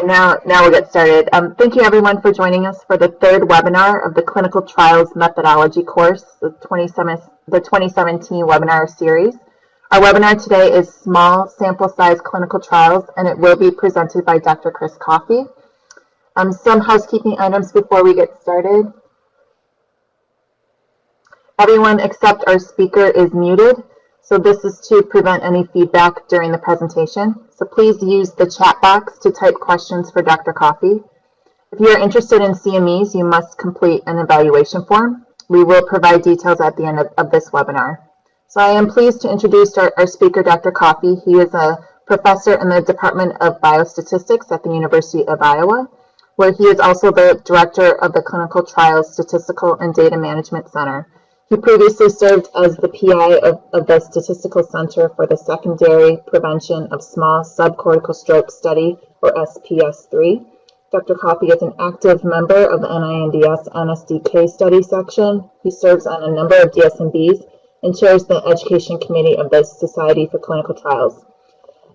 Now we'll get started. Thank you everyone for joining us for the third webinar of the Clinical Trials Methodology course, the 2017 webinar series. Our webinar today is Small Sample Size Clinical Trials, and it will be presented by Dr. Chris Coffey. Some housekeeping items before we get started. Everyone except our speaker is muted. So this is to prevent any feedback during the presentation. So please use the chat box to type questions for Dr. Coffey. If you are interested in CMEs, you must complete an evaluation form. We will provide details at the end of this webinar. So I am pleased to introduce our speaker, Dr. Coffey. He is a professor in the Department of Biostatistics at the University of Iowa, where he is also the director of the Clinical Trials Statistical and Data Management Center. He previously served as the PI of the Statistical Center for the Secondary Prevention of Small Subcortical Stroke Study, or SPS3. Dr. Coffey is an active member of the NINDS NSDK study section. He serves on a number of DSMBs and chairs the Education Committee of the Society for Clinical Trials.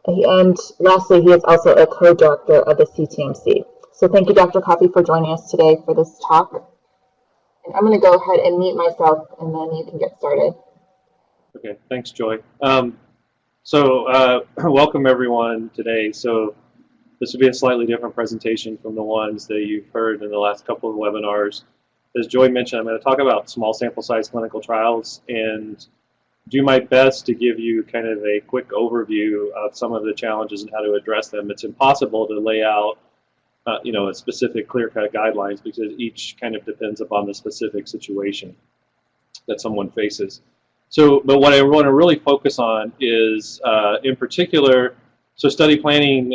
And lastly, he is also a co-director of the CTMC. So thank you, Dr. Coffey, for joining us today for this talk. I'm going to go ahead and mute myself, and then you can get started. Okay, thanks, Joy. Welcome everyone today. So this will be a slightly different presentation from the ones that you've heard in the last couple of webinars. As Joy mentioned, I'm going to talk about small sample size clinical trials and do my best to give you kind of a quick overview of some of the challenges and how to address them. It's impossible to lay out a specific clear-cut guidelines because each kind of depends upon the specific situation that someone faces. So, but what I want to really focus on is, in particular, so study planning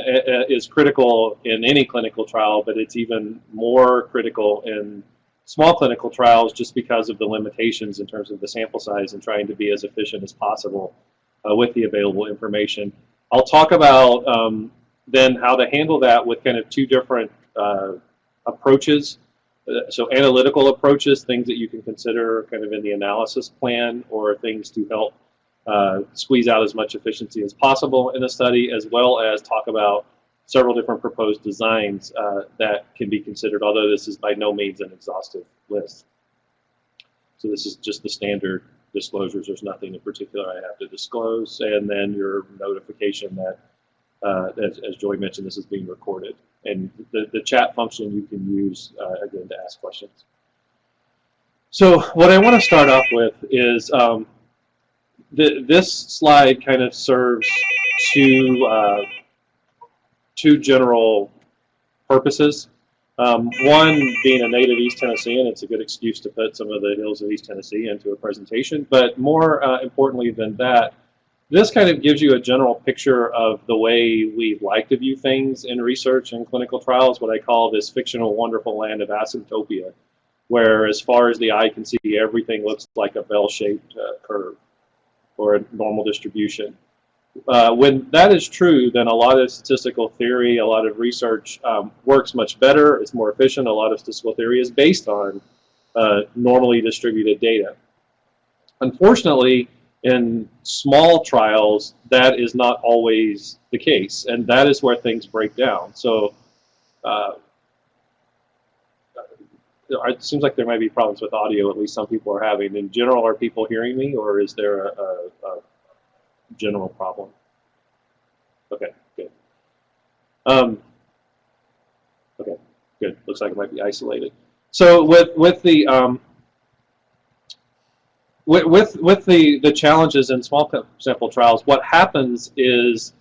is critical in any clinical trial, but it's even more critical in small clinical trials just because of the limitations in terms of the sample size and trying to be as efficient as possible with the available information. I'll talk about then how to handle that with kind of two different approaches. So analytical approaches, things that you can consider kind of in the analysis plan, or things to help squeeze out as much efficiency as possible in a study, as well as talk about several different proposed designs that can be considered, although this is by no means an exhaustive list. So this is just the standard disclosures. There's nothing in particular I have to disclose, and then your notification that as Joy mentioned, this is being recorded. And the chat function you can use, again, to ask questions. So what I want to start off with is this slide kind of serves two general purposes. One being a native East Tennessean, it's a good excuse to put some of the hills of East Tennessee into a presentation. But more importantly than that, this kind of gives you a general picture of the way we like to view things in research and clinical trials, what I call this fictional wonderful land of asymptopia, where as far as the eye can see, everything looks like a bell-shaped curve or a normal distribution. When that is true, then a lot of statistical theory, a lot of research works much better, it's more efficient. A lot of statistical theory is based on normally distributed data. Unfortunately, in small trials, that is not always the case, and that is where things break down. So it seems like there might be problems with audio, at least some people are having. In general, are people hearing me, or is there a general problem? Okay, good. Okay, good. Looks like it might be isolated. So with the challenges in small sample trials, what happens is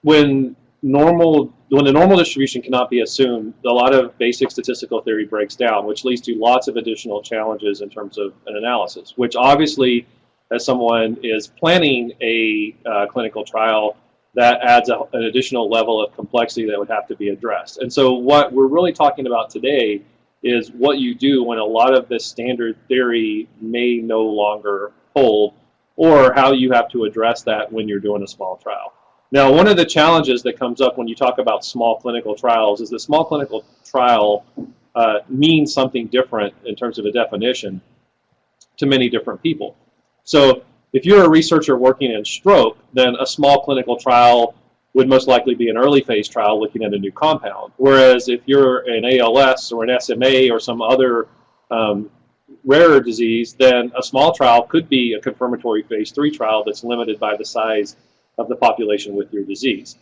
when the normal distribution cannot be assumed, a lot of basic statistical theory breaks down, which leads to lots of additional challenges in terms of an analysis, which obviously, as someone is planning a clinical trial, that adds an additional level of complexity that would have to be addressed. And so what we're really talking about today is what you do when a lot of this standard theory may no longer hold, or how you have to address that when you're doing a small trial. Now, one of the challenges that comes up when you talk about small clinical trials is that small clinical trial means something different in terms of a definition to many different people. So if you're a researcher working in stroke, then a small clinical trial would most likely be an early phase trial looking at a new compound. Whereas if you're an ALS or an SMA or some other rarer disease, then a small trial could be a confirmatory phase 3 trial that's limited by the size of the population with your disease.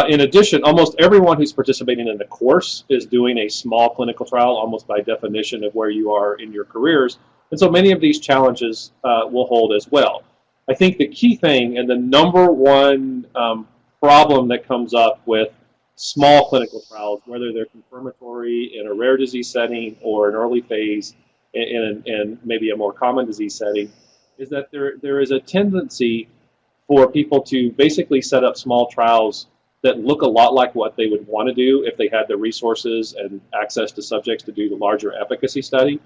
In addition, almost everyone who's participating in the course is doing a small clinical trial, almost by definition of where you are in your careers. And so many of these challenges will hold as well. I think the key thing and the number one problem that comes up with small clinical trials, whether they're confirmatory in a rare disease setting or an early phase in maybe a more common disease setting, is that there is a tendency for people to basically set up small trials that look a lot like what they would want to do if they had the resources and access to subjects to do the larger efficacy study,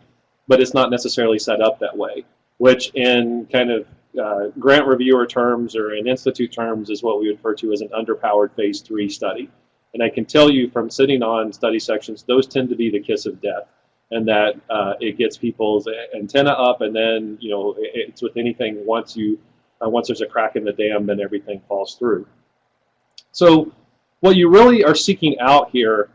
but it's not necessarily set up that way, which in kind of grant reviewer terms or in institute terms is what we refer to as an underpowered phase 3 study. And I can tell you from sitting on study sections, those tend to be the kiss of death, and that it gets people's antenna up, and then it's with anything, once there's a crack in the dam, then everything falls through. So what you really are seeking out here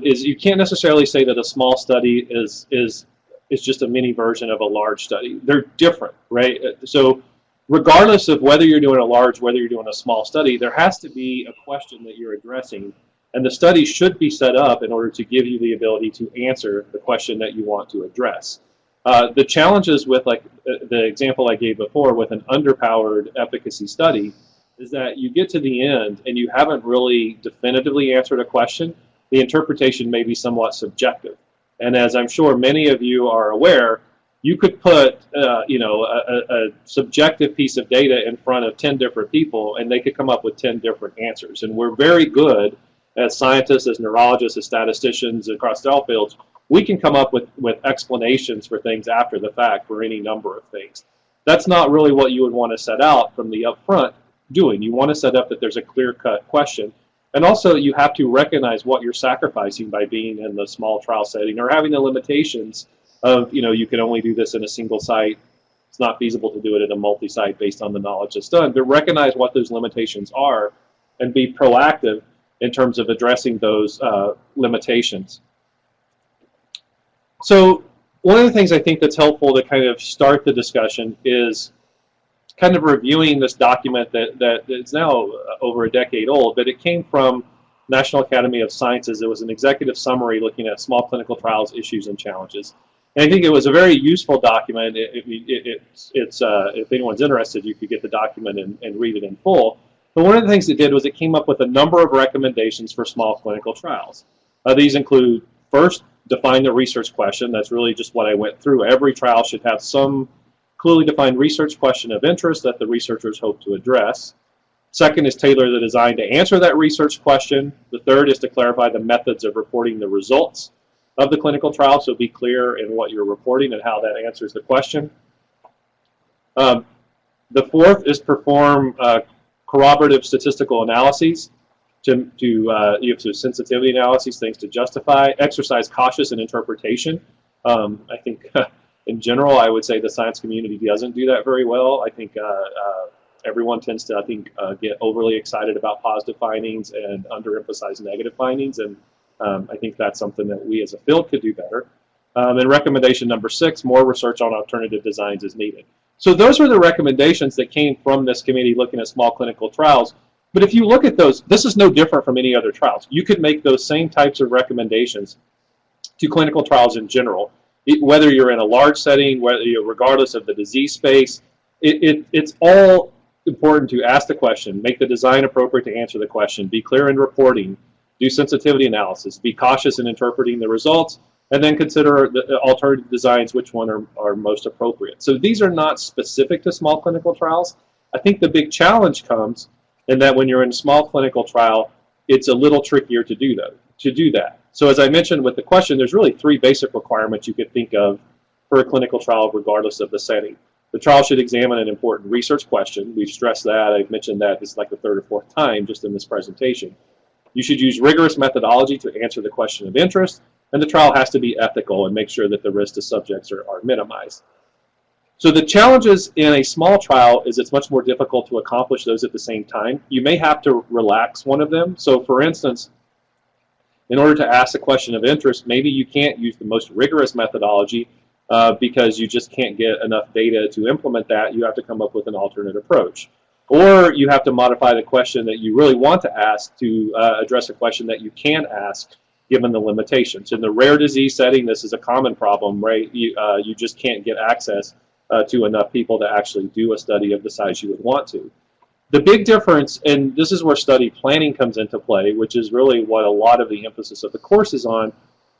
is you can't necessarily say that a small study is just a mini version of a large study. They're different, right? So regardless of whether you're doing a large, whether you're doing a small study, there has to be a question that you're addressing, and the study should be set up in order to give you the ability to answer the question that you want to address. The challenges with, like the example I gave before, with an underpowered efficacy study, is that you get to the end and you haven't really definitively answered a question. The interpretation may be somewhat subjective. And as I'm sure many of you are aware, you could put a subjective piece of data in front of 10 different people and they could come up with 10 different answers. And we're very good as scientists, as neurologists, as statisticians across all fields. We can come up with explanations for things after the fact for any number of things. That's not really what you would want to set out from the upfront doing. You want to set up that there's a clear-cut question. And also you have to recognize what you're sacrificing by being in the small trial setting or having the limitations of, you can only do this in a single site. It's not feasible to do it at a multi-site based on the knowledge that's done. To recognize what those limitations are and be proactive in terms of addressing those limitations. So one of the things I think that's helpful to kind of start the discussion is kind of reviewing this document that is now over a decade old, but it came from National Academy of Sciences. It was an executive summary looking at small clinical trials, issues, and challenges. And I think it was a very useful document. If anyone's interested, you could get the document and read it in full. But one of the things it did was it came up with a number of recommendations for small clinical trials. These include, first, define the research question. That's really just what I went through. Every trial should have some clearly defined research question of interest that the researchers hope to address. Second is tailor the design to answer that research question. The third is to clarify the methods of reporting the results of the clinical trial, so be clear in what you're reporting and how that answers the question. The fourth is perform corroborative statistical analyses you have sensitivity analyses, things to justify, exercise cautious in interpretation. I think in general, I would say the science community doesn't do that very well. I think everyone tends to, get overly excited about positive findings and underemphasize negative findings, and I think that's something that we as a field could do better. And recommendation number 6, more research on alternative designs is needed. So those are the recommendations that came from this committee looking at small clinical trials. But if you look at those, this is no different from any other trials. You could make those same types of recommendations to clinical trials in general, whether you're in a large setting, regardless of the disease space. It's all important to ask the question, make the design appropriate to answer the question, be clear in reporting, do sensitivity analysis, be cautious in interpreting the results, and then consider the alternative designs, which one are most appropriate. So these are not specific to small clinical trials. I think the big challenge comes in that when you're in a small clinical trial, it's a little trickier to do that. So as I mentioned with the question, there's really 3 basic requirements you could think of for a clinical trial regardless of the setting. The trial should examine an important research question. We've stressed that. I've mentioned that this is like the 3rd or 4th time just in this presentation. You should use rigorous methodology to answer the question of interest, and the trial has to be ethical and make sure that the risks to subjects are minimized. So the challenges in a small trial is it's much more difficult to accomplish those at the same time. You may have to relax one of them. So for instance, in order to ask a question of interest, maybe you can't use the most rigorous methodology because you just can't get enough data to implement that. You have to come up with an alternate approach. Or you have to modify the question that you really want to ask to address a question that you can ask given the limitations. In the rare disease setting, this is a common problem, right? You just can't get access to enough people to actually do a study of the size you would want to. The big difference, and this is where study planning comes into play, which is really what a lot of the emphasis of the course is on,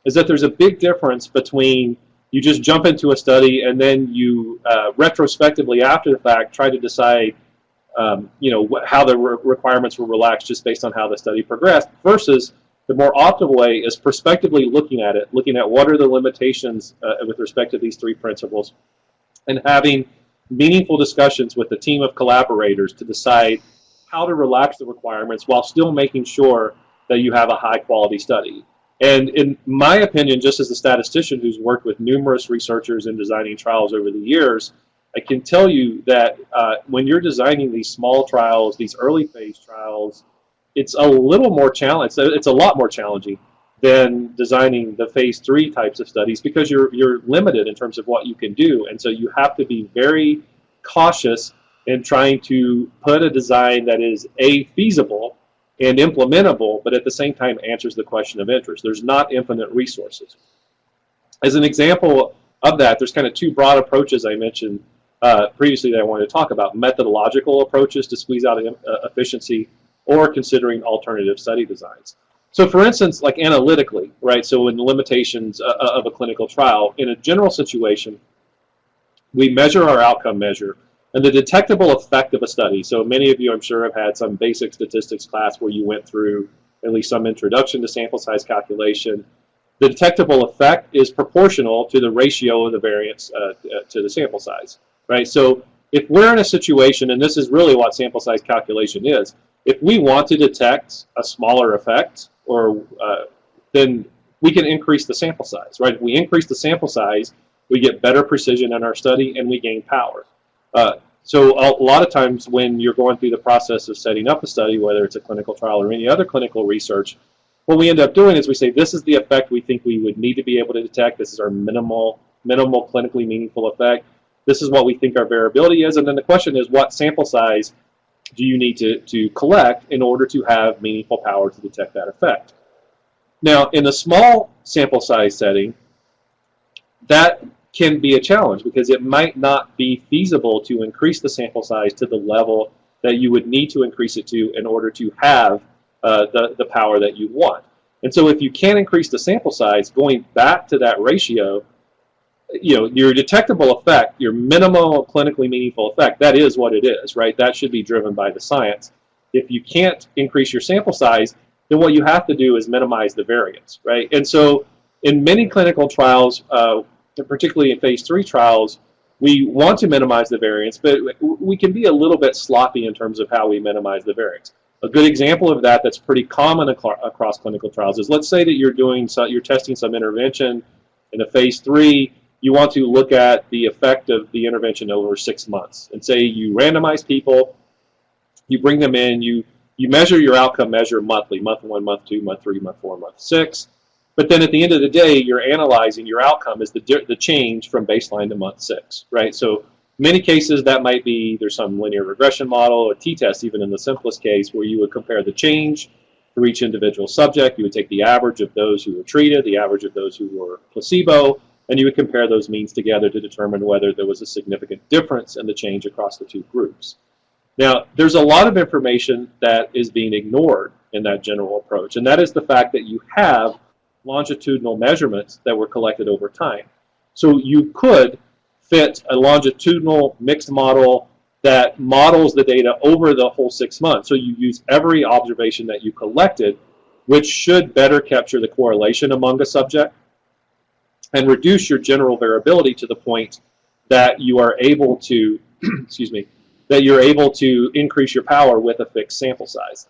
is that there's a big difference between you just jump into a study and then you retrospectively after the fact try to decide how the requirements were relaxed just based on how the study progressed, versus the more optimal way is prospectively looking at it, looking at what are the limitations with respect to these three principles, and having meaningful discussions with a team of collaborators to decide how to relax the requirements while still making sure that you have a high-quality study. And in my opinion, just as a statistician who's worked with numerous researchers in designing trials over the years, I can tell you that when you're designing these small trials, these early phase trials, it's a little more challenging. It's a lot more challenging than designing the phase 3 types of studies because you're limited in terms of what you can do. And so you have to be very cautious in trying to put a design that is feasible and implementable, but at the same time answers the question of interest. There's not infinite resources. As an example of that, there's kind of two broad approaches I mentioned previously that I wanted to talk about: methodological approaches to squeeze out efficiency, or considering alternative study designs. So for instance, like analytically, right, so in the limitations of a clinical trial, in a general situation, we measure our outcome measure and the detectable effect of a study. So many of you, I'm sure, have had some basic statistics class where you went through at least some introduction to sample size calculation. The detectable effect is proportional to the ratio of the variance to the sample size, right? So if we're in a situation, and this is really what sample size calculation is, if we want to detect a smaller effect, then we can increase the sample size, right? If we increase the sample size, we get better precision in our study and we gain power. So a lot of times when you're going through the process of setting up a study, whether it's a clinical trial or any other clinical research, what we end up doing is we say, this is the effect we think we would need to be able to detect. This is our minimal clinically meaningful effect. This is what we think our variability is. And then the question is, what sample size do you need to collect in order to have meaningful power to detect that effect? Now, in a small sample size setting, that can be a challenge because it might not be feasible to increase the sample size to the level that you would need to increase it to in order to have the power that you want. And so if you can't increase the sample size, going back to that ratio, your detectable effect, your minimal clinically meaningful effect, that is what it is, right? That should be driven by the science. If you can't increase your sample size, then what you have to do is minimize the variance, right? And so in many clinical trials, particularly in phase 3 trials, we want to minimize the variance, but we can be a little bit sloppy in terms of how we minimize the variance. A good example of that that's pretty common across clinical trials is, let's say that you're testing some intervention in a phase 3. You want to look at the effect of the intervention over 6 months. And say you randomize people, you bring them in, you measure your outcome measure monthly, month 1, month 2, month 3, month 4, month 6. But then at the end of the day, you're analyzing your outcome as the change from baseline to month 6, right? So in many cases, that might be there's some linear regression model, a t-test even in the simplest case, where you would compare the change for each individual subject. You would take the average of those who were treated, the average of those who were placebo, and you would compare those means together to determine whether there was a significant difference in the change across the two groups. Now, there's a lot of information that is being ignored in that general approach, and that is the fact that you have longitudinal measurements that were collected over time. So you could fit a longitudinal mixed model that models the data over the whole 6 months. So you use every observation that you collected, which should better capture the correlation among a subject and reduce your general variability to the point that you are able to, that you're able to increase your power with a fixed sample size.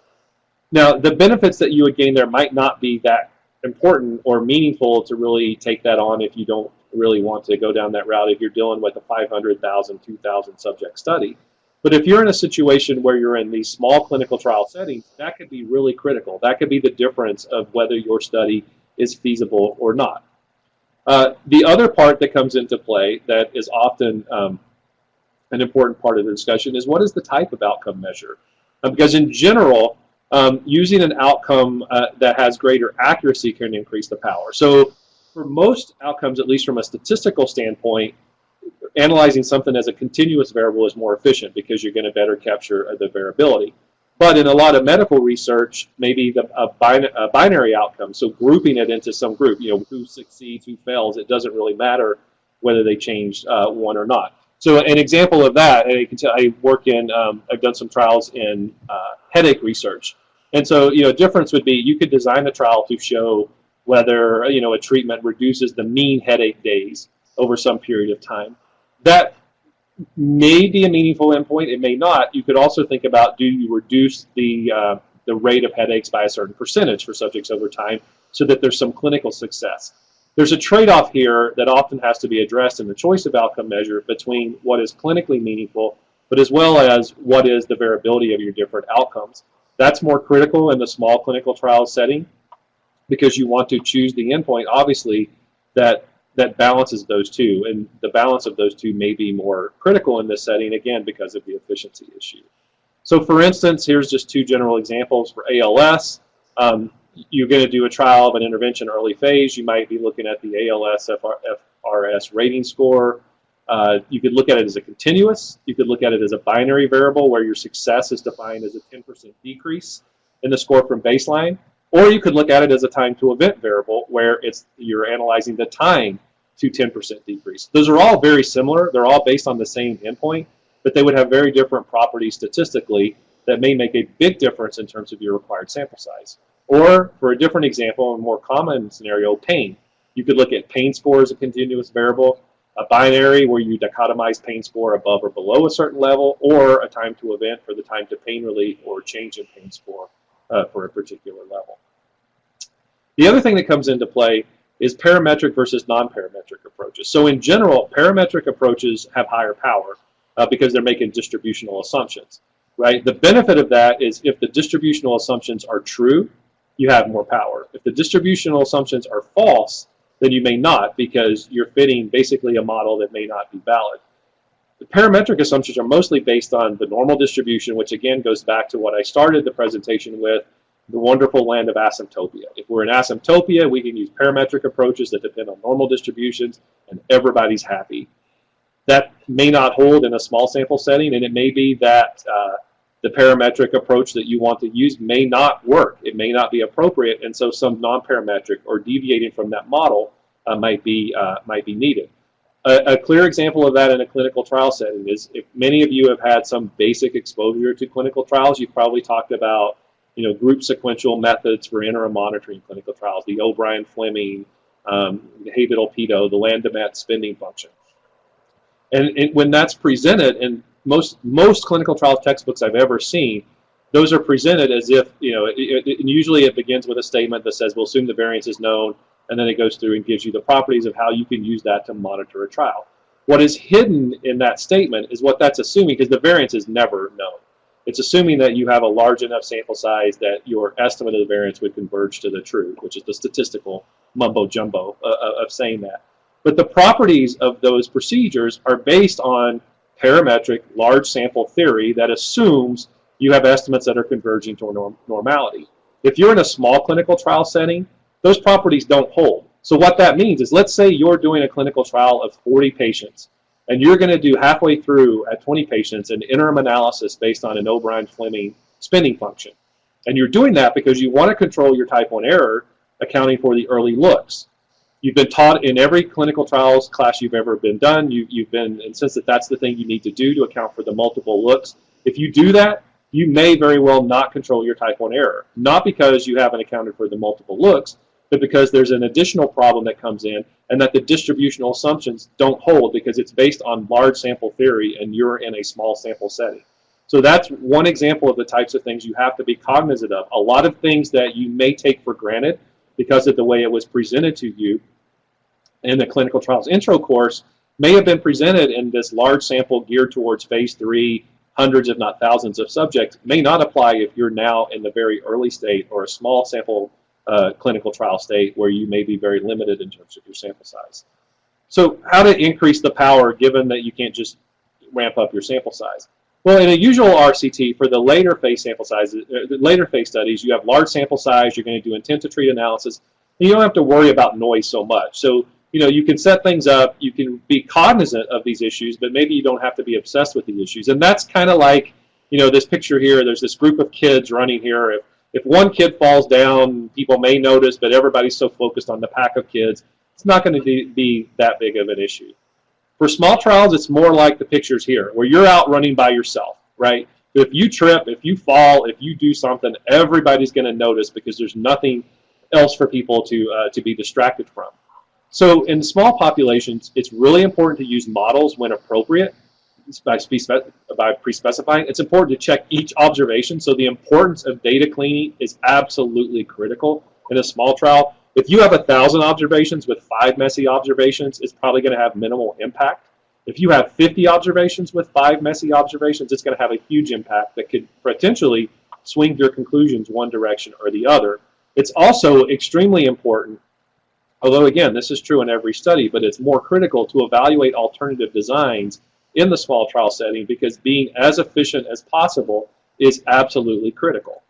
Now, the benefits that you would gain there might not be that important or meaningful to really take that on if you don't really want to go down that route if you're dealing with a 500,000, 2,000 subject study. But if you're in a situation where you're in these small clinical trial settings, that could be really critical. That could be the difference of whether your study is feasible or not. The other part that comes into play that is often an important part of the discussion is what is the type of outcome measure? Because in general, using an outcome that has greater accuracy can increase the power. So for most outcomes, at least from a statistical standpoint, analyzing something as a continuous variable is more efficient because you're going to better capture the variability. But in a lot of medical research, maybe a binary outcome, so grouping it into some group, who succeeds, who fails, it doesn't really matter whether they change one or not. So an example of that, and you can tell I work in, I've done some trials in headache research. And so, a difference would be you could design a trial to show whether, a treatment reduces the mean headache days over some period of time. That may be a meaningful endpoint. It may not. You could also think about, do you reduce the rate of headaches by a certain percentage for subjects over time so that there's some clinical success. There's a trade-off here that often has to be addressed in the choice of outcome measure between what is clinically meaningful, but as well as what is the variability of your different outcomes. That's more critical in the small clinical trial setting because you want to choose the endpoint, obviously, that balances those two. And the balance of those two may be more critical in this setting, again, because of the efficiency issue. So for instance, here's just two general examples for ALS. You're going to do a trial of an intervention early phase. You might be looking at the ALS FRS rating score. You could look at it as a continuous. You could look at it as a binary variable where your success is defined as a 10% decrease in the score from baseline. Or you could look at it as a time to event variable where you're analyzing the time to 10% decrease. Those are all very similar. They're all based on the same endpoint, but they would have very different properties statistically that may make a big difference in terms of your required sample size. Or for a different example, a more common scenario, pain. You could look at pain score as a continuous variable, a binary where you dichotomize pain score above or below a certain level, or a time to event for the time to pain relief or change in pain score for a particular level. The other thing that comes into play is parametric versus non-parametric approaches. So in general, parametric approaches have higher power because they're making distributional assumptions, right? The benefit of that is if the distributional assumptions are true, you have more power. If the distributional assumptions are false, then you may not because you're fitting basically a model that may not be valid. The parametric assumptions are mostly based on the normal distribution, which again goes back to what I started the presentation with, the wonderful land of asymptopia. If we're in asymptopia, we can use parametric approaches that depend on normal distributions, and everybody's happy. That may not hold in a small sample setting, and it may be that the parametric approach that you want to use may not work. It may not be appropriate, and so some non-parametric or deviating from that model might be needed. A clear example of that in a clinical trial setting is if many of you have had some basic exposure to clinical trials, you've probably talked about group sequential methods for interim monitoring clinical trials, the O'Brien-Fleming, Habital-Peto, the Landamet spending function. And when that's presented, and most clinical trial textbooks I've ever seen, those are presented as if, usually it begins with a statement that says, we'll assume the variance is known, and then it goes through and gives you the properties of how you can use that to monitor a trial. What is hidden in that statement is what that's assuming, because the variance is never known. It's assuming that you have a large enough sample size that your estimate of the variance would converge to the truth, which is the statistical mumbo-jumbo of saying that. But the properties of those procedures are based on parametric large sample theory that assumes you have estimates that are converging to normality. If you're in a small clinical trial setting, those properties don't hold. So what that means is, let's say you're doing a clinical trial of 40 patients, and you're going to do halfway through at 20 patients an interim analysis based on an O'Brien-Fleming spending function. And you're doing that because you want to control your type 1 error, accounting for the early looks. You've been taught in every clinical trials class you've ever been done, you've been insisted that that's the thing you need to do to account for the multiple looks. If you do that, you may very well not control your type 1 error. Not because you haven't accounted for the multiple looks, but because there's an additional problem that comes in, and that the distributional assumptions don't hold because it's based on large sample theory and you're in a small sample setting. So that's one example of the types of things you have to be cognizant of. A lot of things that you may take for granted because of the way it was presented to you in the clinical trials intro course may have been presented in this large sample geared towards phase 3, hundreds if not thousands of subjects, may not apply if you're now in the very early state or a small sample clinical trial state where you may be very limited in terms of your sample size. So how to increase the power given that you can't just ramp up your sample size? Well, in a usual RCT, for the later phase sample sizes, the later phase studies, you have large sample size, you're going to do intent to treat analysis, and you don't have to worry about noise so much. So, you can set things up, you can be cognizant of these issues, but maybe you don't have to be obsessed with the issues. And that's kind of like, this picture here, there's this group of kids running here. If one kid falls down, people may notice, but everybody's so focused on the pack of kids, it's not going to be that big of an issue. For small trials, it's more like the pictures here, where you're out running by yourself, right? If you trip, if you fall, if you do something, everybody's going to notice because there's nothing else for people to be distracted from. So in small populations, it's really important to use models when appropriate by pre-specifying. It's important to check each observation. So the importance of data cleaning is absolutely critical in a small trial. If you have 1,000 observations with 5 messy observations, it's probably going to have minimal impact. If you have 50 observations with 5 messy observations, it's going to have a huge impact that could potentially swing your conclusions one direction or the other. It's also extremely important, although again, this is true in every study, but it's more critical to evaluate alternative designs in the small trial setting because being as efficient as possible is absolutely critical.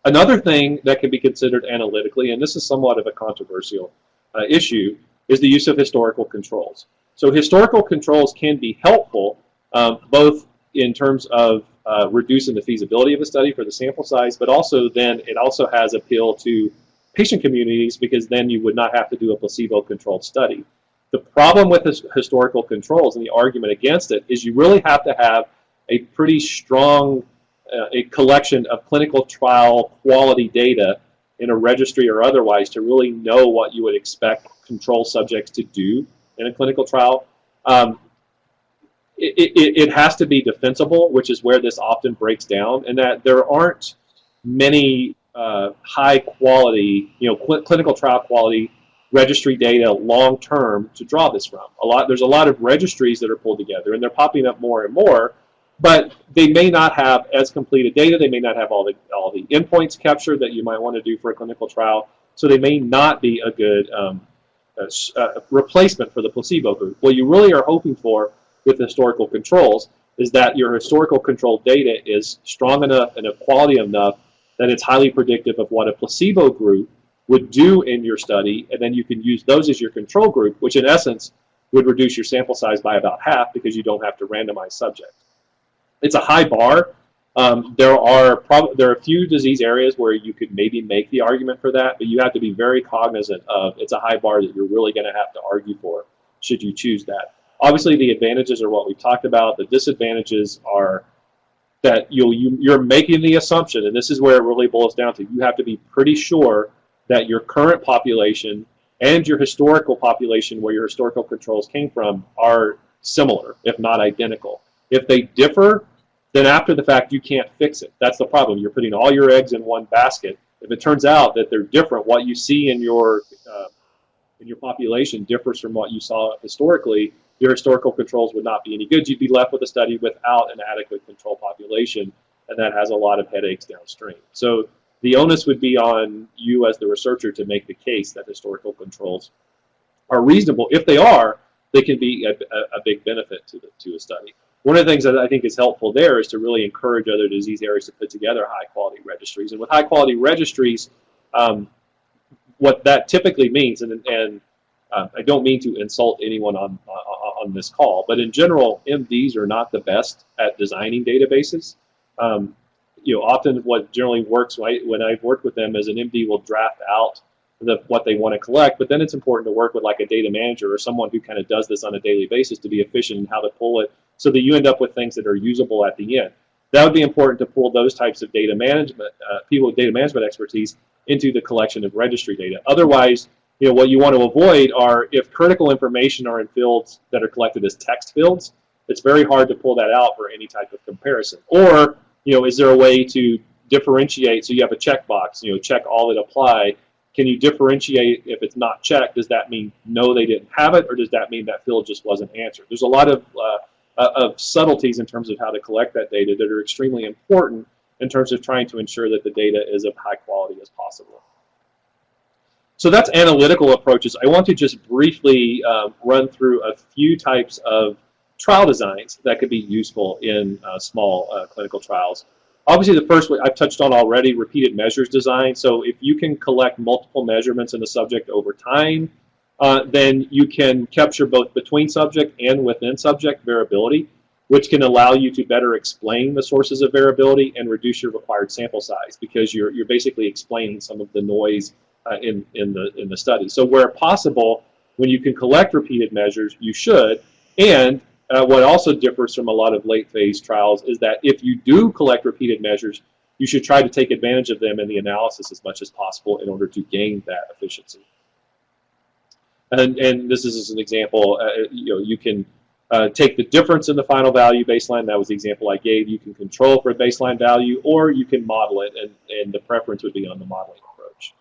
Another thing that can be considered analytically, and this is somewhat of a controversial issue, is the use of historical controls. So historical controls can be helpful both in terms of reducing the feasibility of a study for the sample size, but also then it also has appeal to patient communities because then you would not have to do a placebo-controlled study. The problem with historical controls and the argument against it is you really have to have a pretty strong a collection of clinical trial quality data in a registry or otherwise to really know what you would expect control subjects to do in a clinical trial. It has to be defensible, which is where this often breaks down, and that there aren't many high quality, clinical trial quality registry data long term to draw this from. There's a lot of registries that are pulled together, and they're popping up more and more. But they may not have as complete a data. They may not have all the endpoints captured that you might want to do for a clinical trial. So they may not be a good replacement for the placebo group. What you really are hoping for with historical controls is that your historical control data is strong enough and of quality enough that it's highly predictive of what a placebo group would do in your study, and then you can use those as your control group, which in essence would reduce your sample size by about half because you don't have to randomize subjects. It's a high bar. There are a few disease areas where you could maybe make the argument for that, but you have to be very cognizant of it's a high bar that you're really going to have to argue for should you choose that. Obviously, the advantages are what we've talked about. The disadvantages are that you're making the assumption, and this is where it really boils down to. You have to be pretty sure that your current population and your historical population, where your historical controls came from, are similar, if not identical. If they differ, then after the fact, you can't fix it. That's the problem. You're putting all your eggs in one basket. If it turns out that they're different, what you see in your population differs from what you saw historically, your historical controls would not be any good. You'd be left with a study without an adequate control population, and that has a lot of headaches downstream. So the onus would be on you as the researcher to make the case that historical controls are reasonable. If they are, they can be a big benefit to a study. One of the things that I think is helpful there is to really encourage other disease areas to put together high-quality registries. And with high-quality registries, what that typically means, and I don't mean to insult anyone on this call, but in general, MDs are not the best at designing databases. Often what generally works when I've worked with them is an MD will draft out what they want to collect, but then it's important to work with like a data manager or someone who kind of does this on a daily basis to be efficient in how to pull it so that you end up with things that are usable at the end. That would be important to pull those types of data management, people with data management expertise into the collection of registry data. Otherwise, what you want to avoid are if critical information are in fields that are collected as text fields, it's very hard to pull that out for any type of comparison. Or, is there a way to differentiate so you have a checkbox, check all that apply, Can you differentiate if it's not checked? Does that mean no, they didn't have it, or does that mean that field just wasn't answered? There's a lot of subtleties in terms of how to collect that data that are extremely important in terms of trying to ensure that the data is of high quality as possible. So that's analytical approaches. I want to just briefly run through a few types of trial designs that could be useful in small clinical trials. Obviously, the first one I've touched on already, repeated measures design. So if you can collect multiple measurements in the subject over time, then you can capture both between subject and within subject variability, which can allow you to better explain the sources of variability and reduce your required sample size, because you're basically explaining some of the noise in the study. So where possible, when you can collect repeated measures, you should. And what also differs from a lot of late phase trials is that if you do collect repeated measures, you should try to take advantage of them in the analysis as much as possible in order to gain that efficiency. And this is an example. You can take the difference in the final value baseline. That was the example I gave. You can control for a baseline value, or you can model it, and the preference would be on the modeling approach.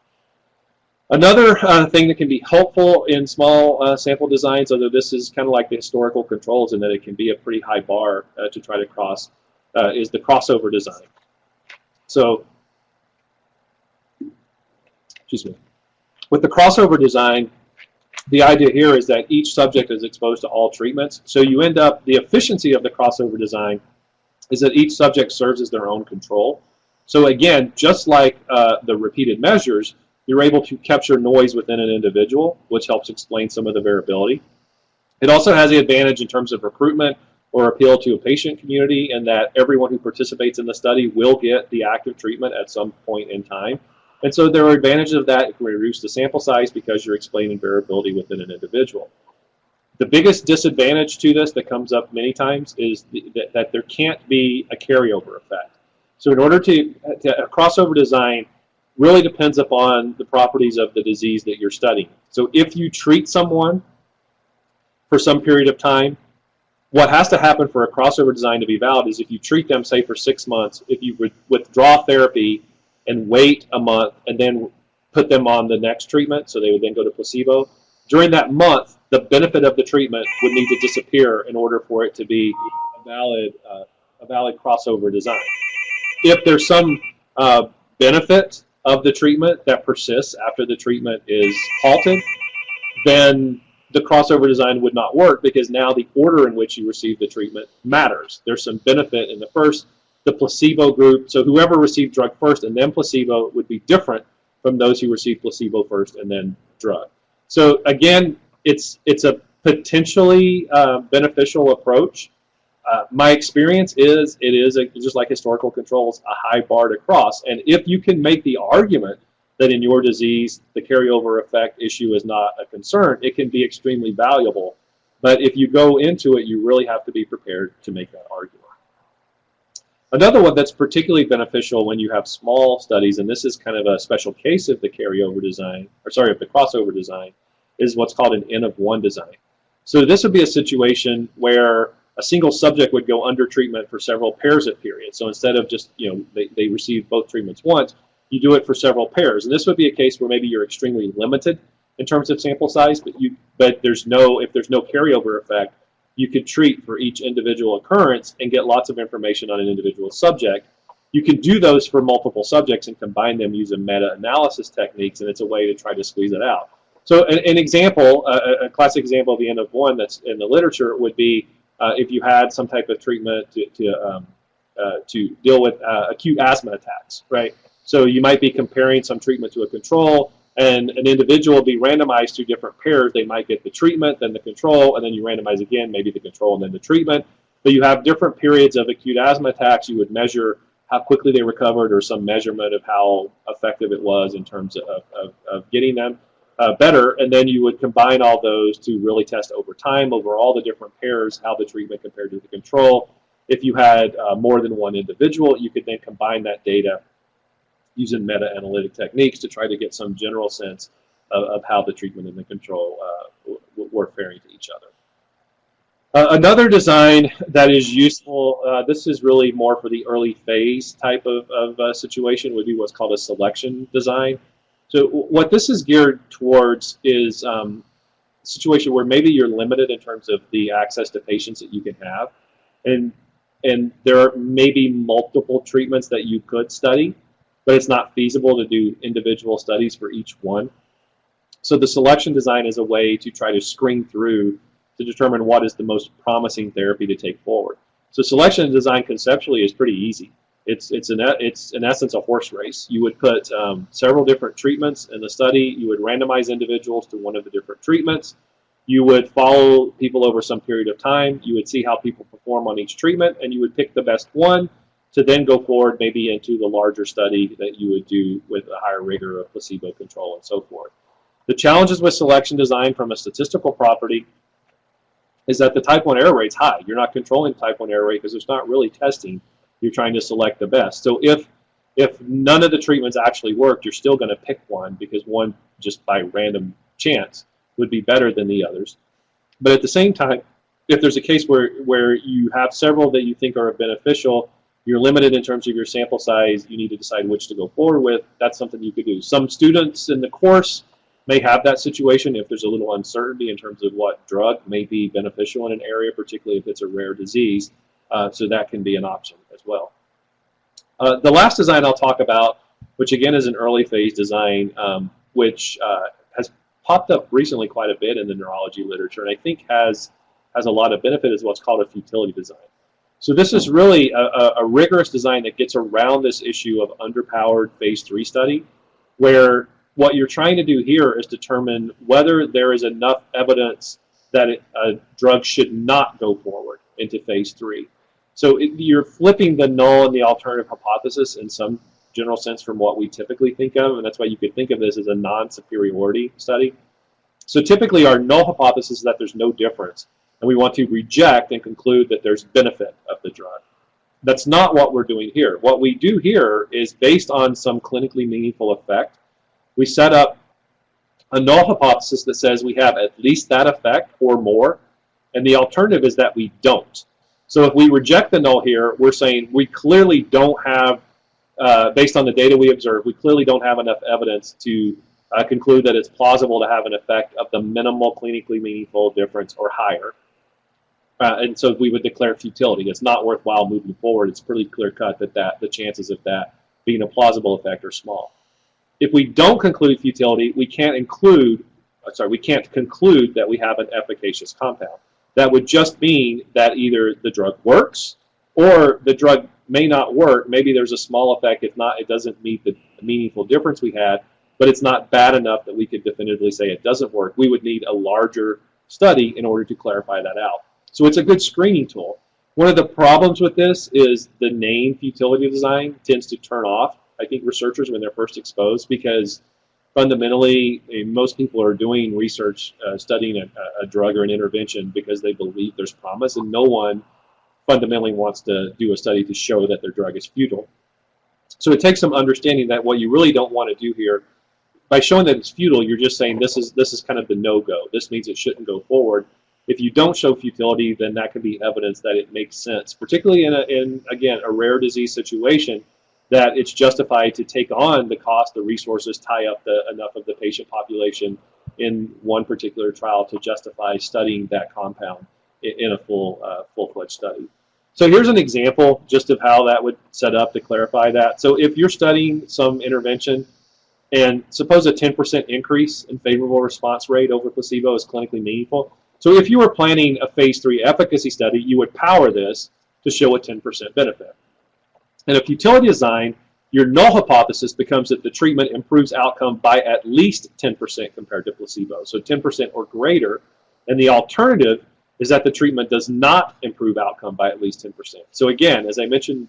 Another thing that can be helpful in small sample designs, although this is kind of like the historical controls in that it can be a pretty high bar to try to cross, is the crossover design. So, excuse me. With the crossover design, the idea here is that each subject is exposed to all treatments. So you end up, the efficiency of the crossover design is that each subject serves as their own control. So again, just like the repeated measures, you're able to capture noise within an individual, which helps explain some of the variability. It also has the advantage in terms of recruitment or appeal to a patient community, in that everyone who participates in the study will get the active treatment at some point in time. And so there are advantages of that. It can reduce the sample size because you're explaining variability within an individual. The biggest disadvantage to this that comes up many times is that there can't be a carryover effect. So in order to a crossover design really depends upon the properties of the disease that you're studying. So if you treat someone for some period of time, what has to happen for a crossover design to be valid is if you treat them, say, for 6 months, if you withdraw therapy and wait a month and then put them on the next treatment, so they would then go to placebo, during that month, the benefit of the treatment would need to disappear in order for it to be a valid crossover design. If there's some benefit of the treatment that persists after the treatment is halted, then the crossover design would not work, because now the order in which you receive the treatment matters. There's some benefit in the first. The placebo group, so whoever received drug first and then placebo, would be different from those who received placebo first and then drug. So again, it's a potentially beneficial approach. My experience is it is, just like historical controls, a high bar to cross. And if you can make the argument that in your disease the carryover effect issue is not a concern, it can be extremely valuable. But if you go into it, you really have to be prepared to make that argument. Another one that's particularly beneficial when you have small studies, and this is kind of a special case of the carryover design, or sorry, of the crossover design, is what's called an N of 1 design. So this would be a situation where a single subject would go under treatment for several pairs of periods. So instead of just, they receive both treatments once, you do it for several pairs. And this would be a case where maybe you're extremely limited in terms of sample size, but if there's no carryover effect, you could treat for each individual occurrence and get lots of information on an individual subject. You can do those for multiple subjects and combine them using meta-analysis techniques, and it's a way to try to squeeze it out. So an example, a classic example of the N of 1 that's in the literature would be if you had some type of treatment to deal with acute asthma attacks, right? So you might be comparing some treatment to a control, and an individual will be randomized to different pairs. They might get the treatment, then the control, and then you randomize again, maybe the control and then the treatment. But you have different periods of acute asthma attacks. You would measure how quickly they recovered, or some measurement of how effective it was in terms of getting them better. And then you would combine all those to really test over time, over all the different pairs, how the treatment compared to the control. If you had more than one individual, you could then combine that data using meta-analytic techniques to try to get some general sense of how the treatment and the control were faring to each other. Another design that is useful, this is really more for the early phase type of situation, would be what's called a selection design. So what this is geared towards is a situation where maybe you're limited in terms of the access to patients that you can have, and there are maybe multiple treatments that you could study, but it's not feasible to do individual studies for each one. So the selection design is a way to try to screen through to determine what is the most promising therapy to take forward. So selection design conceptually is pretty easy. It's in essence a horse race. You would put several different treatments in the study. You would randomize individuals to one of the different treatments. You would follow people over some period of time. You would see how people perform on each treatment, and you would pick the best one to then go forward maybe into the larger study that you would do with a higher rigor of placebo control and so forth. The challenges with selection design from a statistical property is that the type 1 error rate's high. You're not controlling type 1 error rate because there's not really testing. You're trying to select the best. So if none of the treatments actually worked, you're still going to pick one because one, just by random chance, would be better than the others. But at the same time, if there's a case where you have several that you think are beneficial, you're limited in terms of your sample size, you need to decide which to go forward with, that's something you could do. Some students in the course may have that situation if there's a little uncertainty in terms of what drug may be beneficial in an area, particularly if it's a rare disease. So that can be an option as well. The last design I'll talk about, which again is an early phase design, which has popped up recently quite a bit in the neurology literature, and I think has a lot of benefit, is what's called a futility design. So this is really a rigorous design that gets around this issue of underpowered phase 3 study, where what you're trying to do here is determine whether there is enough evidence that a drug should not go forward into phase 3. So you're flipping the null and the alternative hypothesis in some general sense from what we typically think of, and that's why you could think of this as a non-superiority study. So typically our null hypothesis is that there's no difference, and we want to reject and conclude that there's benefit of the drug. That's not what we're doing here. What we do here is based on some clinically meaningful effect. We set up a null hypothesis that says we have at least that effect or more, and the alternative is that we don't. So if we reject the null here, we're saying we clearly don't have, based on the data we observe, we clearly don't have enough evidence to conclude that it's plausible to have an effect of the minimal clinically meaningful difference or higher. And so we would declare futility. It's not worthwhile moving forward. It's pretty clear cut that the chances of that being a plausible effect are small. If we don't conclude futility, we can't conclude that we have an efficacious compound. That would just mean that either the drug works or the drug may not work. Maybe there's a small effect. If not, it doesn't meet the meaningful difference we had, but it's not bad enough that we could definitively say it doesn't work. We would need a larger study in order to clarify that out. So it's a good screening tool. One of the problems with this is the name futility design tends to turn off, I think, researchers when they're first exposed, because fundamentally most people are doing research studying a drug or an intervention because they believe there's promise, and no one fundamentally wants to do a study to show that their drug is futile. So it takes some understanding that what you really don't want to do here, by showing that it's futile, you're just saying this is kind of the no-go. This means it shouldn't go forward. If you don't show futility, then that could be evidence that it makes sense, particularly in again, a rare disease situation, that it's justified to take on the cost, the resources, tie up enough of the patient population in one particular trial to justify studying that compound in a full-fledged study. So here's an example just of how that would set up to clarify that. So if you're studying some intervention, and suppose a 10% increase in favorable response rate over placebo is clinically meaningful. So if you were planning a phase 3 efficacy study, you would power this to show a 10% benefit. In a futility design, your null hypothesis becomes that the treatment improves outcome by at least 10% compared to placebo, so 10% or greater, and the alternative is that the treatment does not improve outcome by at least 10%. So again, as I mentioned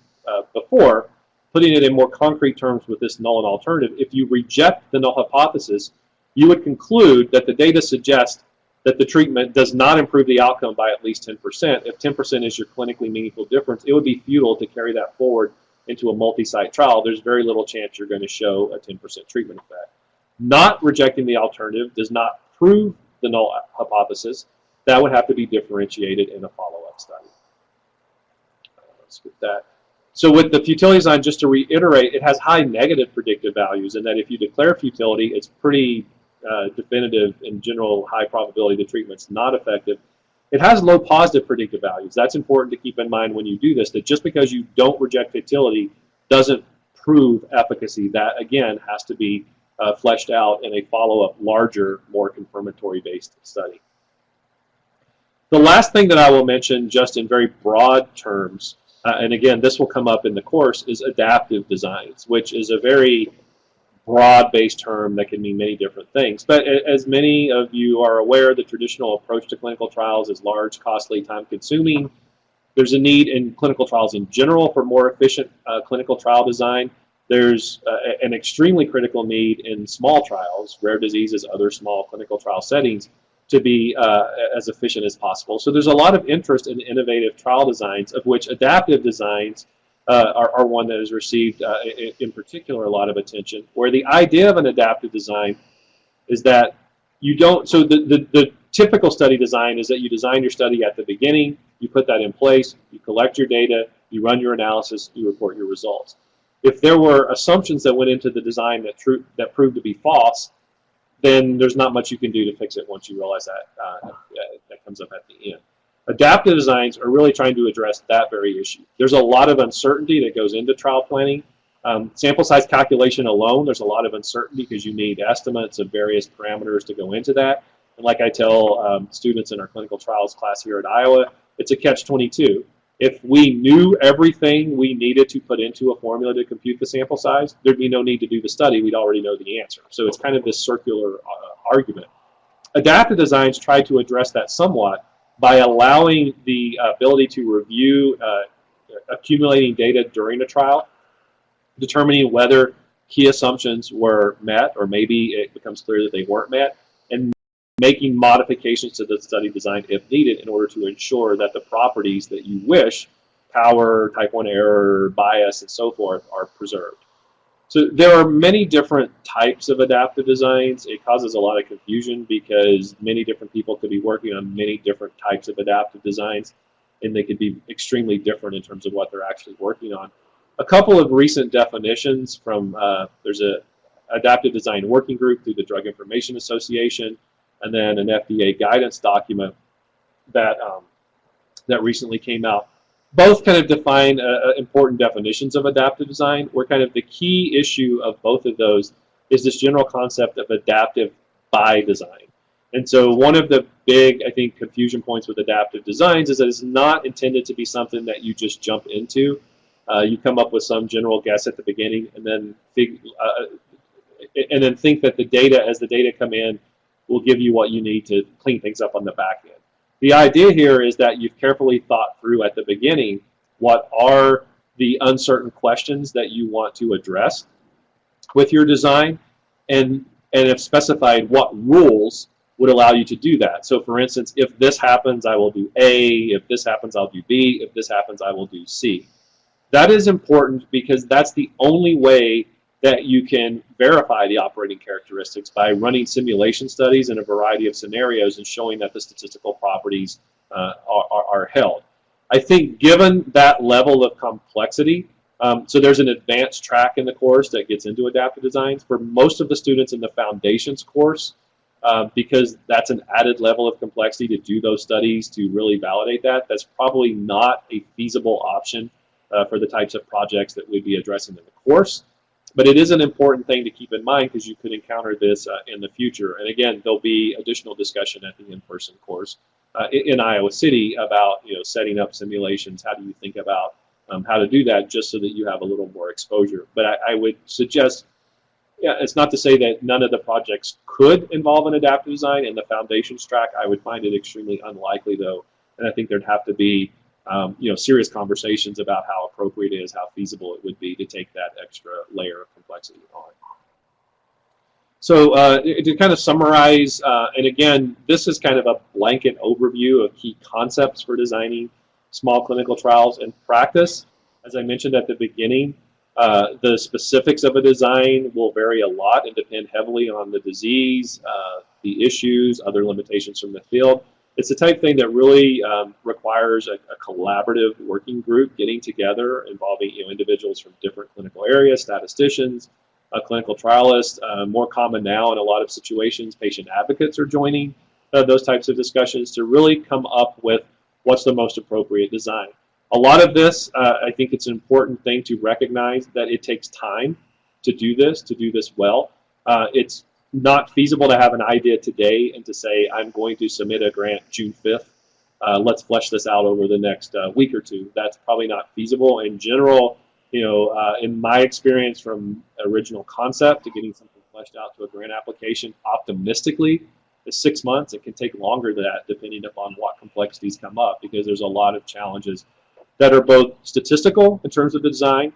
before, putting it in more concrete terms with this null and alternative, if you reject the null hypothesis, you would conclude that the data suggest that the treatment does not improve the outcome by at least 10%. If 10% is your clinically meaningful difference, it would be futile to carry that forward into a multi-site trial. There's very little chance you're going to show a 10% treatment effect. Not rejecting the alternative does not prove the null hypothesis. That would have to be differentiated in a follow-up study. Let's get that. So with the futility design, just to reiterate, it has high negative predictive values, and that if you declare futility, it's pretty definitive in general, high probability the treatment's not effective. It has low positive predictive values. That's important to keep in mind when you do this, that just because you don't reject futility doesn't prove efficacy. That, again, has to be fleshed out in a follow-up, larger, more confirmatory-based study. The last thing that I will mention, just in very broad terms, and again, this will come up in the course, is adaptive designs, which is a very broad-based term that can mean many different things. But as many of you are aware, the traditional approach to clinical trials is large, costly, time-consuming. There's a need in clinical trials in general for more efficient clinical trial design. There's an extremely critical need in small trials, rare diseases, other small clinical trial settings, to be as efficient as possible. So there's a lot of interest in innovative trial designs, of which adaptive designs are one that has received, in particular, a lot of attention, where the idea of an adaptive design is that you don't, so the typical study design is that you design your study at the beginning, you put that in place, you collect your data, you run your analysis, you report your results. If there were assumptions that went into the design that proved to be false, then there's not much you can do to fix it once you realize that comes up at the end. Adaptive designs are really trying to address that very issue. There's a lot of uncertainty that goes into trial planning. Sample size calculation alone, there's a lot of uncertainty because you need estimates of various parameters to go into that. And like I tell students in our clinical trials class here at Iowa, it's a catch-22. If we knew everything we needed to put into a formula to compute the sample size, there'd be no need to do the study. We'd already know the answer. So it's kind of this circular argument. Adaptive designs try to address that somewhat by allowing the ability to review accumulating data during a trial, determining whether key assumptions were met, or maybe it becomes clear that they weren't met, and making modifications to the study design if needed in order to ensure that the properties that you wish, power, type 1 error, bias, and so forth, are preserved. So there are many different types of adaptive designs. It causes a lot of confusion because many different people could be working on many different types of adaptive designs, and they could be extremely different in terms of what they're actually working on. A couple of recent definitions from, there's a adaptive design working group through the Drug Information Association, and then an FDA guidance document that, that recently came out. Both kind of define important definitions of adaptive design, where kind of the key issue of both of those is this general concept of adaptive by design. And so one of the big, I think, confusion points with adaptive designs is that it's not intended to be something that you just jump into. You come up with some general guess at the beginning and then think that the data, as the data come in, will give you what you need to clean things up on the back end. The idea here is that you've carefully thought through at the beginning what are the uncertain questions that you want to address with your design, and have specified what rules would allow you to do that. So for instance, if this happens, I will do A. If this happens, I'll do B. If this happens, I will do C. That is important because that's the only way that you can verify the operating characteristics, by running simulation studies in a variety of scenarios and showing that the statistical properties are held. I think given that level of complexity, so there's an advanced track in the course that gets into adaptive designs. For most of the students in the foundations course, because that's an added level of complexity to do those studies to really validate that, that's probably not a feasible option for the types of projects that we'd be addressing in the course. But it is an important thing to keep in mind because you could encounter this in the future. And again, there'll be additional discussion at the in-person course in Iowa City about setting up simulations. How do you think about how to do that, just so that you have a little more exposure. But I would suggest, it's not to say that none of the projects could involve an adaptive design in the foundations track. I would find it extremely unlikely, though, and I think there'd have to be serious conversations about how appropriate it is, how feasible it would be to take that extra layer of complexity on. So to kind of summarize, and again, this is kind of a blanket overview of key concepts for designing small clinical trials in practice. As I mentioned at the beginning, the specifics of a design will vary a lot and depend heavily on the disease, the issues, other limitations from the field. it's the type of thing that really requires a collaborative working group getting together involving individuals from different clinical areas, statisticians, clinical trialists. More common now in a lot of situations, patient advocates are joining those types of discussions to really come up with what's the most appropriate design. A lot of this, I think it's an important thing to recognize that it takes time to do this well. It's not feasible to have an idea today and to say, I'm going to submit a grant June 5th. Let's flesh this out over the next week or two. That's probably not feasible. In general, in my experience from original concept to getting something fleshed out to a grant application, optimistically, is 6 months. It can take longer than that depending upon what complexities come up, because there's a lot of challenges that are both statistical in terms of the design.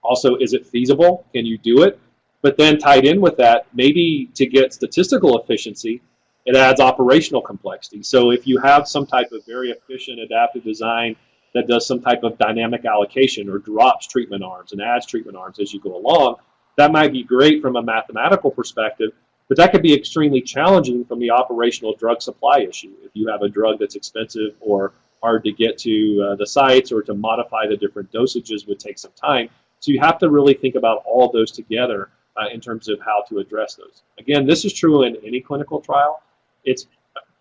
Also, is it feasible? Can you do it? But then tied in with that, maybe to get statistical efficiency, it adds operational complexity. So if you have some type of very efficient adaptive design that does some type of dynamic allocation or drops treatment arms and adds treatment arms as you go along, that might be great from a mathematical perspective, but that could be extremely challenging from the operational drug supply issue. If you have a drug that's expensive or hard to get to the sites, or to modify the different dosages would take some time. So you have to really think about all those together in terms of how to address those. Again, this is true in any clinical trial. It's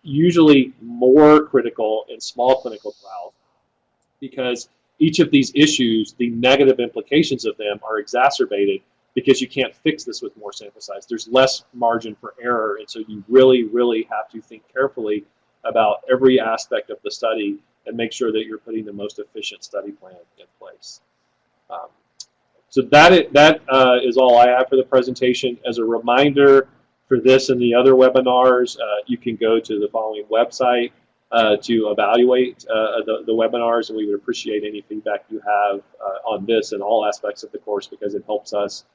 usually more critical in small clinical trials because each of these issues, the negative implications of them are exacerbated because you can't fix this with more sample size. There's less margin for error, and so you really, really have to think carefully about every aspect of the study and make sure that you're putting the most efficient study plan in place. So that is all I have for the presentation. As a reminder, for this and the other webinars, you can go to the following website to evaluate the webinars, and we would appreciate any feedback you have on this and all aspects of the course, because it helps us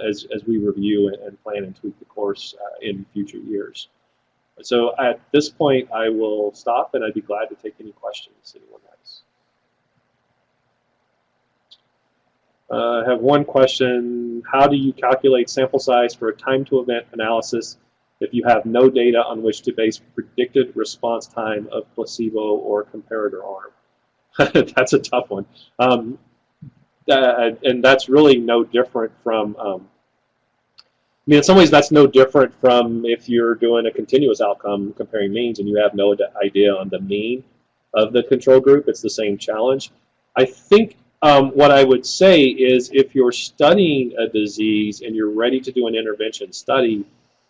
as we review and plan and tweak the course in future years. So at this point, I will stop, and I'd be glad to take any questions anyone has. I have one question. How do you calculate sample size for a time-to-event analysis if you have no data on which to base predicted response time of placebo or comparator arm? That's a tough one. And that's really no different from, I mean, in some ways that's no different from if you're doing a continuous outcome comparing means and you have no idea on the mean of the control group. It's the same challenge. I think what I would say is if you're studying a disease and you're ready to do an intervention study,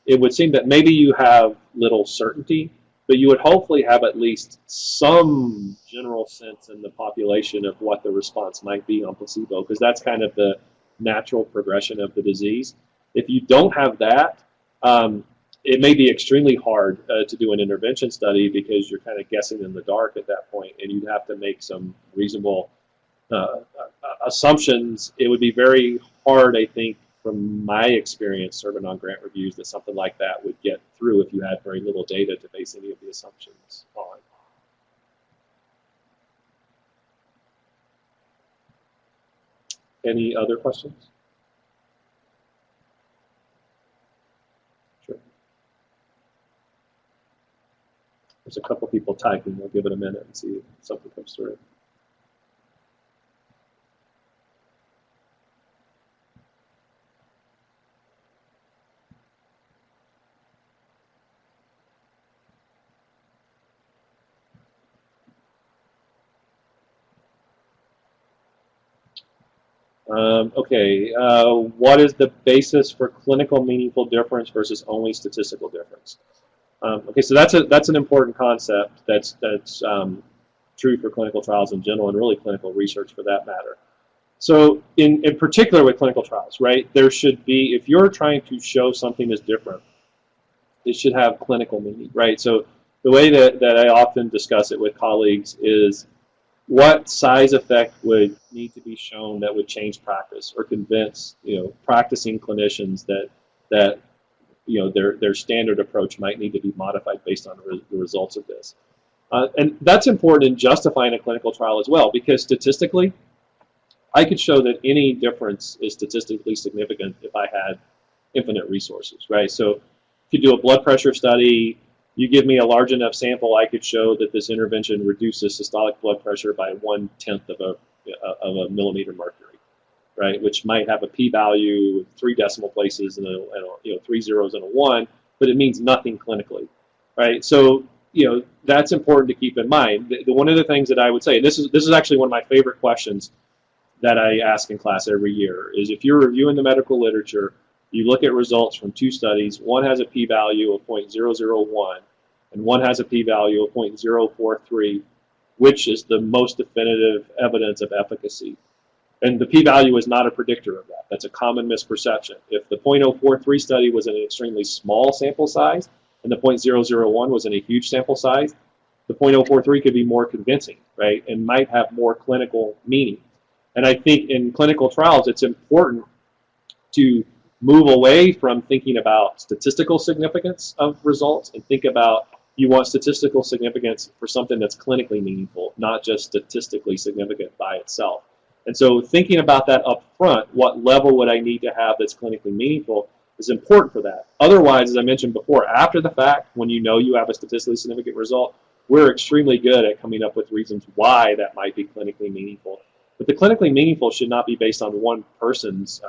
it would seem that maybe you have little certainty, but you would hopefully have at least some general sense in the population of what the response might be on placebo, because that's kind of the natural progression of the disease. If you don't have that, it may be extremely hard to do an intervention study because you're kind of guessing in the dark at that point, and you'd have to make some reasonable assumptions. It would be very hard, I think, from my experience serving on grant reviews, that something like that would get through if you had very little data to base any of the assumptions on. Any other questions? Sure. There's a couple people typing. We'll give it a minute and see if something comes through. Okay, what is the basis for clinical meaningful difference versus only statistical difference? Okay, so that's an important concept that's true for clinical trials in general, and really clinical research for that matter. So in particular with clinical trials, right, there should be, if you're trying to show something is different, it should have clinical meaning, right? So the way that I often discuss it with colleagues is, what size effect would need to be shown that would change practice or convince practicing clinicians that their standard approach might need to be modified based on the results of this. And that's important in justifying a clinical trial as well, because statistically, I could show that any difference is statistically significant if I had infinite resources, right? So if you do a blood pressure study, You give me a large enough sample, I could show that this intervention reduces systolic blood pressure by 1/10 of a millimeter mercury, right? Which might have a p-value of 3 decimal places and, a 3 zeros and a 1, but it means nothing clinically, right? So that's important to keep in mind. One of the things that I would say, and this is actually one of my favorite questions that I ask in class every year, is if you're reviewing the medical literature, you look at results from 2 studies. One has a p-value of 0.001, and one has a p-value of 0.043. Which is the most definitive evidence of efficacy? And the p-value is not a predictor of that. That's a common misperception. If the 0.043 study was in an extremely small sample size and the 0.001 was in a huge sample size, the 0.043 could be more convincing, right, and might have more clinical meaning. And I think in clinical trials, it's important to move away from thinking about statistical significance of results and think about you want statistical significance for something that's clinically meaningful, not just statistically significant by itself. And so thinking about that up front, what level would I need to have that's clinically meaningful, is important for that. Otherwise, as I mentioned before, after the fact, when you know you have a statistically significant result, we're extremely good at coming up with reasons why that might be clinically meaningful. But the clinically meaningful should not be based on one person's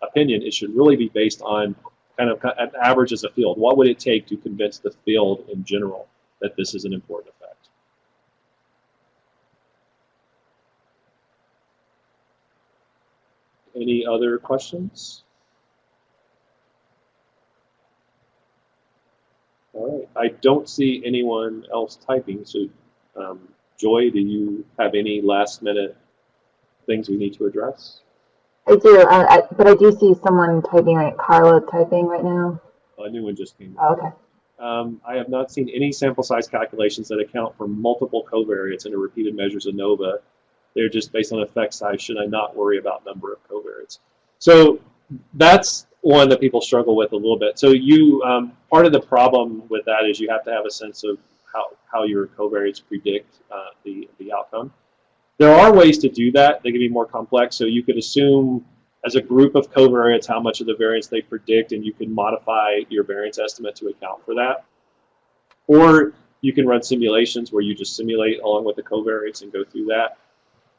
opinion. It should really be based on kind of an average as a field. What would it take to convince the field in general that this is an important effect? Any other questions? All right. I don't see anyone else typing. So, Joy, do you have any last-minute things we need to address? I do, but I do see someone typing Carla typing right now. A new one just came in. Oh, okay. I have not seen any sample size calculations that account for multiple covariates in a repeated measures of ANOVA. They're just based on effect size. Should I not worry about number of covariates? So that's one that people struggle with a little bit. So part of the problem with that is you have to have a sense of how your covariates predict the outcome. There are ways to do that. They can be more complex. So you could assume as a group of covariates how much of the variance they predict, and you can modify your variance estimate to account for that. Or you can run simulations where you just simulate along with the covariates and go through that.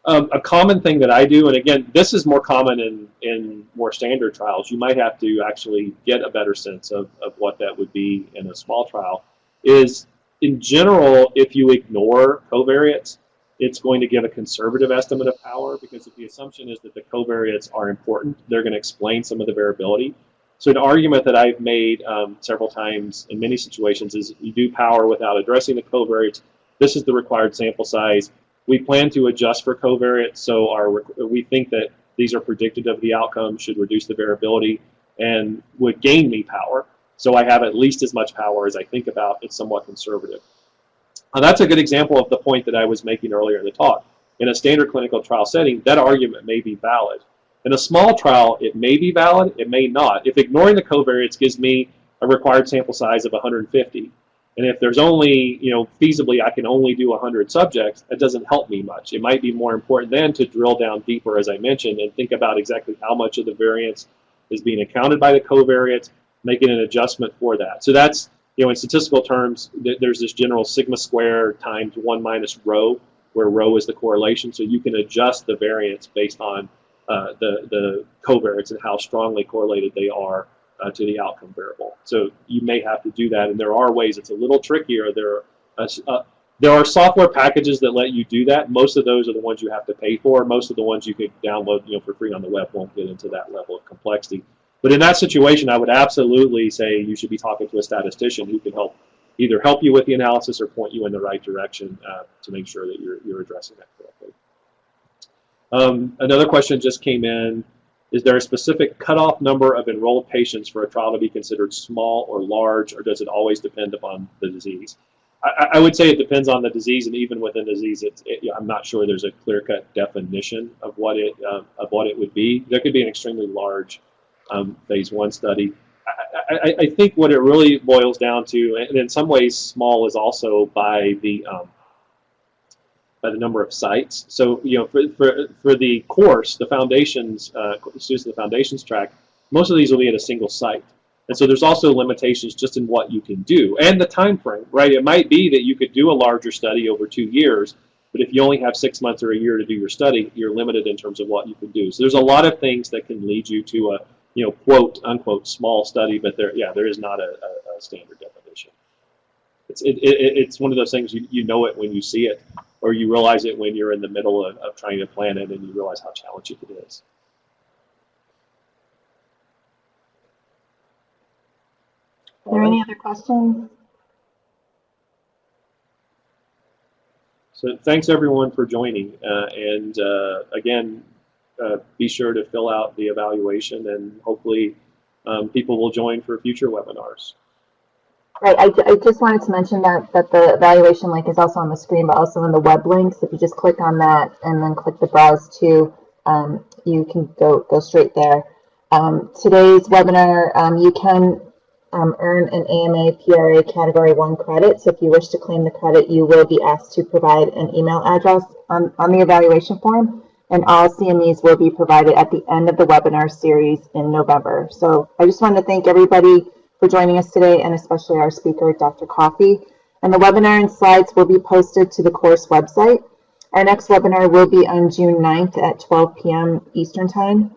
A common thing that I do, and again, this is more common in more standard trials, you might have to actually get a better sense of what that would be in a small trial, is in general, if you ignore covariates, it's going to give a conservative estimate of power, because if the assumption is that the covariates are important, they're going to explain some of the variability. So an argument that I've made several times in many situations is you do power without addressing the covariates. This is the required sample size. We plan to adjust for covariates, so we think that these are predictive of the outcome, should reduce the variability, and would gain me power. So I have at least as much power as I think about. It's somewhat conservative. Now, that's a good example of the point that I was making earlier in the talk. In a standard clinical trial setting, that argument may be valid. In a small trial, it may be valid, it may not. If ignoring the covariates gives me a required sample size of 150, and if there's only, feasibly I can only do 100 subjects, that doesn't help me much. It might be more important then to drill down deeper, as I mentioned, and think about exactly how much of the variance is being accounted by the covariates, making an adjustment for that. So that's, in statistical terms, there's this general sigma square times 1 minus rho, where rho is the correlation. So you can adjust the variance based on the covariates and how strongly correlated they are to the outcome variable. So you may have to do that, and there are ways. It's a little trickier. There are software packages that let you do that. Most of those are the ones you have to pay for. Most of the ones you could download for free on the web won't get into that level of complexity. But in that situation, I would absolutely say you should be talking to a statistician who can either help you with the analysis or point you in the right direction to make sure that you're addressing that correctly. Another question just came in. Is there a specific cutoff number of enrolled patients for a trial to be considered small or large, or does it always depend upon the disease? I would say it depends on the disease, and even within the disease, I'm not sure there's a clear-cut definition of what it would be. There could be an extremely large phase 1 study. I think what it really boils down to, and in some ways small is also by the number of sites. So for the course, the foundations, students in the foundations track, most of these will be at a single site. And so there's also limitations just in what you can do and the time frame, right? It might be that you could do a larger study over 2 years, but if you only have 6 months or a year to do your study, you're limited in terms of what you can do. So there's a lot of things that can lead you to a, quote unquote small study, but there is not a standard definition. It's one of those things you know it when you see it, or you realize it when you're in the middle of trying to plan it and you realize how challenging it is. Are there any other questions? So thanks everyone for joining, and again, be sure to fill out the evaluation, and hopefully people will join for future webinars. Right, I just wanted to mention that the evaluation link is also on the screen, but also in the web links. If you just click on that and then click the browse to, you can go straight there. Today's webinar, you can earn an AMA PRA Category 1 credit. So if you wish to claim the credit, you will be asked to provide an email address on the evaluation form, and all CMEs will be provided at the end of the webinar series in November. So I just want to thank everybody for joining us today, and especially our speaker, Dr. Coffey. And the webinar and slides will be posted to the course website. Our next webinar will be on June 9th at 12 p.m. Eastern Time.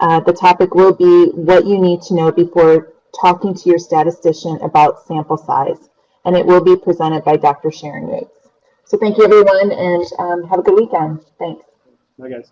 The topic will be what you need to know before talking to your statistician about sample size, and it will be presented by Dr. Sharon Yates. So thank you, everyone, and have a good weekend. Thanks. Bye, guys.